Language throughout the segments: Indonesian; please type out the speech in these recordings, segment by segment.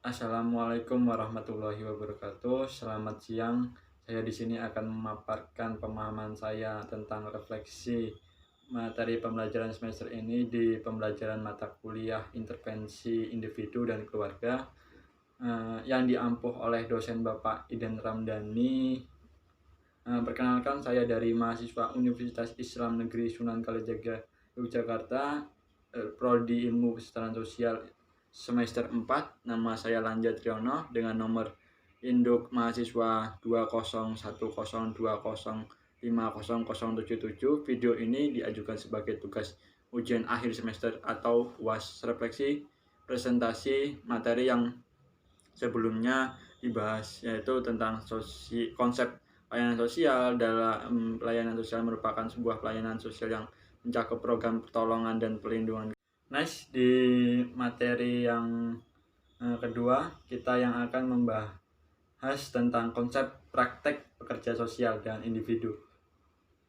Assalamualaikum warahmatullahi wabarakatuh. Selamat siang. Saya di sini akan memaparkan pemahaman saya tentang refleksi materi pembelajaran semester ini di pembelajaran mata kuliah intervensi individu dan keluarga yang diampuh oleh dosen Bapak Iden Ramdhani. Perkenalkan, saya dari mahasiswa Universitas Islam Negeri Sunan Kalijaga, Yogyakarta, Prodi Ilmu Kesejahteraan Sosial semester 4. Nama saya Lanja Triyono dengan nomor induk mahasiswa 20102050077. Video ini diajukan sebagai tugas ujian akhir semester atau UAS refleksi presentasi materi yang sebelumnya dibahas, yaitu tentang konsep pelayanan sosial. Dalam pelayanan sosial merupakan sebuah pelayanan sosial yang mencakup program pertolongan dan perlindungan. Next, di materi yang kedua, kita yang akan membahas tentang konsep praktek pekerja sosial dan individu.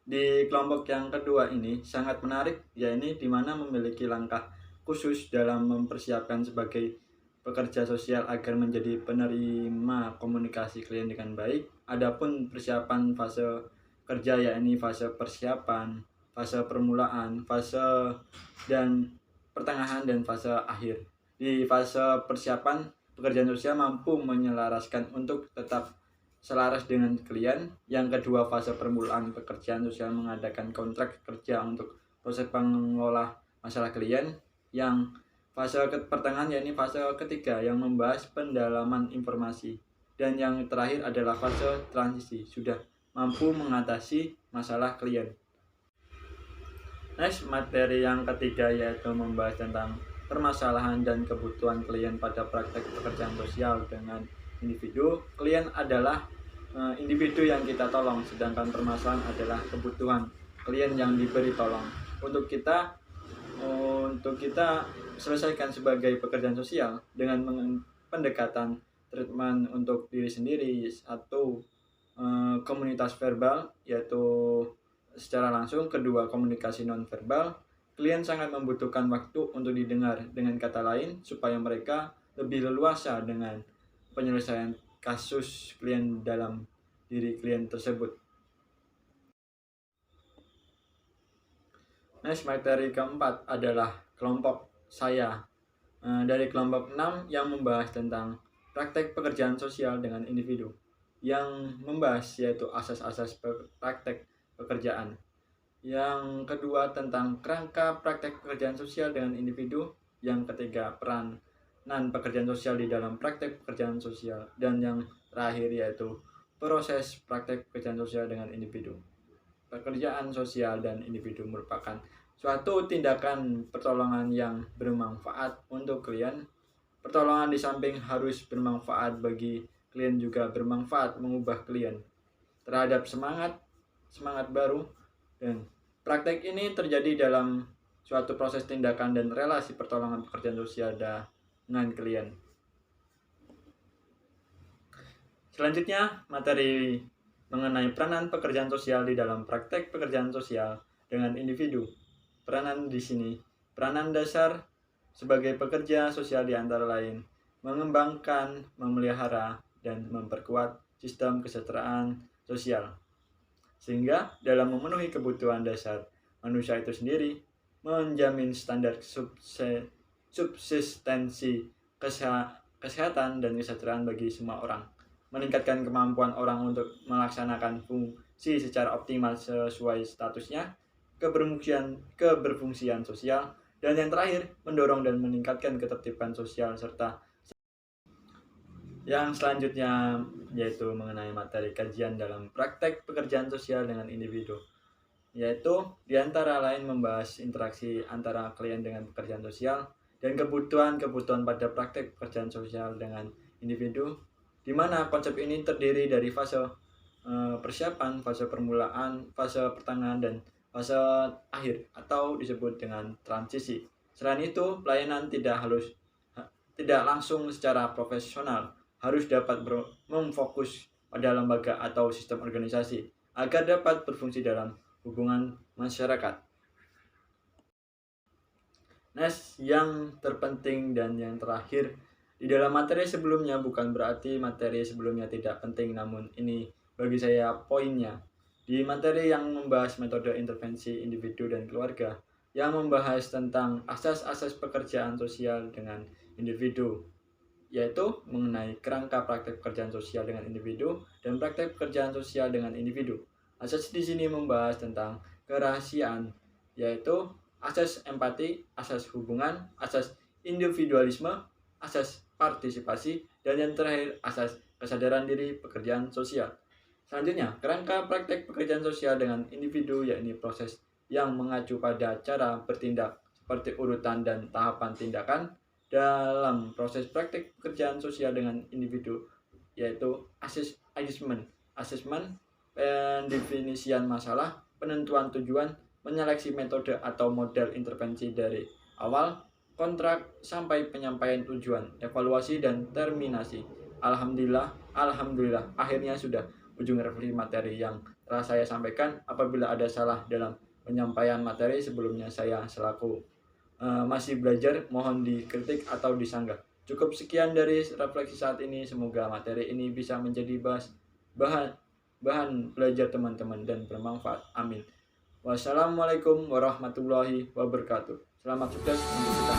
Di kelompok yang kedua ini sangat menarik, yaitu di mana memiliki langkah khusus dalam mempersiapkan sebagai pekerja sosial agar menjadi penerima komunikasi klien dengan baik. Adapun persiapan fase kerja, yakni fase persiapan, fase permulaan, fase dan pertengahan, dan fase akhir. Di fase persiapan, pekerjaan sosial mampu menyelaraskan untuk tetap selaras dengan klien. Yang kedua, fase permulaan, pekerjaan sosial mengadakan kontrak kerja untuk proses pengelola masalah klien. Yang fase pertengahan, yakni fase ketiga yang membahas pendalaman informasi. Dan yang terakhir adalah fase transisi, sudah mampu mengatasi masalah klien. Next, materi yang ketiga yaitu membahas tentang permasalahan dan kebutuhan klien pada praktek pekerjaan sosial dengan individu. Klien adalah individu yang kita tolong, sedangkan permasalahan adalah kebutuhan klien yang diberi tolong. Untuk kita selesaikan sebagai pekerjaan sosial dengan pendekatan treatment untuk diri sendiri atau komunitas verbal, yaitu secara langsung. Kedua, komunikasi nonverbal. Klien sangat membutuhkan waktu untuk didengar, dengan kata lain, supaya mereka lebih leluasa dengan penyelesaian kasus klien dalam diri klien tersebut. Next, materi keempat adalah kelompok saya dari kelompok 6 yang membahas tentang praktek pekerjaan sosial dengan individu. Yang membahas yaitu asas-asas praktek pekerjaan. Yang kedua, tentang kerangka praktek pekerjaan sosial dengan individu. Yang ketiga, peranan pekerjaan sosial di dalam praktek pekerjaan sosial. Dan yang terakhir yaitu proses praktek pekerjaan sosial dengan individu. Pekerjaan sosial dan individu merupakan suatu tindakan pertolongan yang bermanfaat untuk klien. Pertolongan di samping harus bermanfaat bagi klien, juga bermanfaat mengubah klien terhadap semangat baru. Dan praktek ini terjadi dalam suatu proses tindakan dan relasi pertolongan pekerjaan sosial dengan klien. Selanjutnya, materi mengenai peranan pekerjaan sosial di dalam praktek pekerjaan sosial dengan individu. Peranan di sini, peranan dasar sebagai pekerja sosial di antara lain mengembangkan, memelihara, dan memperkuat sistem kesejahteraan sosial, sehingga dalam memenuhi kebutuhan dasar manusia itu sendiri, menjamin standar subsistensi kesehatan dan kesejahteraan bagi semua orang, meningkatkan kemampuan orang untuk melaksanakan fungsi secara optimal sesuai statusnya, keberfungsian sosial, dan yang terakhir, mendorong dan meningkatkan ketertiban sosial. Serta yang selanjutnya yaitu mengenai materi kajian dalam praktek pekerjaan sosial dengan individu, yaitu diantara lain membahas interaksi antara klien dengan pekerjaan sosial dan kebutuhan pada praktek pekerjaan sosial dengan individu, di mana konsep ini terdiri dari fase persiapan, fase permulaan, fase pertengahan, dan fase akhir atau disebut dengan transisi. Selain itu, pelayanan tidak langsung secara profesional harus dapat memfokus pada lembaga atau sistem organisasi agar dapat berfungsi dalam hubungan masyarakat. Next, yang terpenting dan yang terakhir Di dalam materi sebelumnya bukan berarti materi sebelumnya tidak penting, namun ini bagi saya poinnya. Di materi yang membahas metode intervensi individu dan keluarga, yang membahas tentang asas-asas pekerjaan sosial dengan individu, yaitu mengenai kerangka praktek pekerjaan sosial dengan individu dan praktek pekerjaan sosial dengan individu. Asas di sini membahas tentang kerahasiaan, yaitu asas empati, asas hubungan, asas individualisme, asas partisipasi, dan yang terakhir asas kesadaran diri pekerjaan sosial. Selanjutnya, kerangka praktek pekerjaan sosial dengan individu, yakni proses yang mengacu pada cara bertindak seperti urutan dan tahapan tindakan dalam proses praktek pekerjaan sosial dengan individu, yaitu assessment, pendefinisian masalah, penentuan tujuan, menyeleksi metode atau model intervensi dari awal, kontrak sampai penyampaian tujuan, evaluasi dan terminasi. Alhamdulillah, akhirnya sudah ujung refleksi materi yang telah saya sampaikan. Apabila ada salah dalam penyampaian materi sebelumnya, saya selaku masih belajar, mohon dikritik atau disanggah. Cukup sekian dari refleksi saat ini. Semoga materi ini bisa menjadi bahan belajar teman-teman dan bermanfaat. Amin. Wassalamualaikum warahmatullahi wabarakatuh. Selamat sukses untuk kita.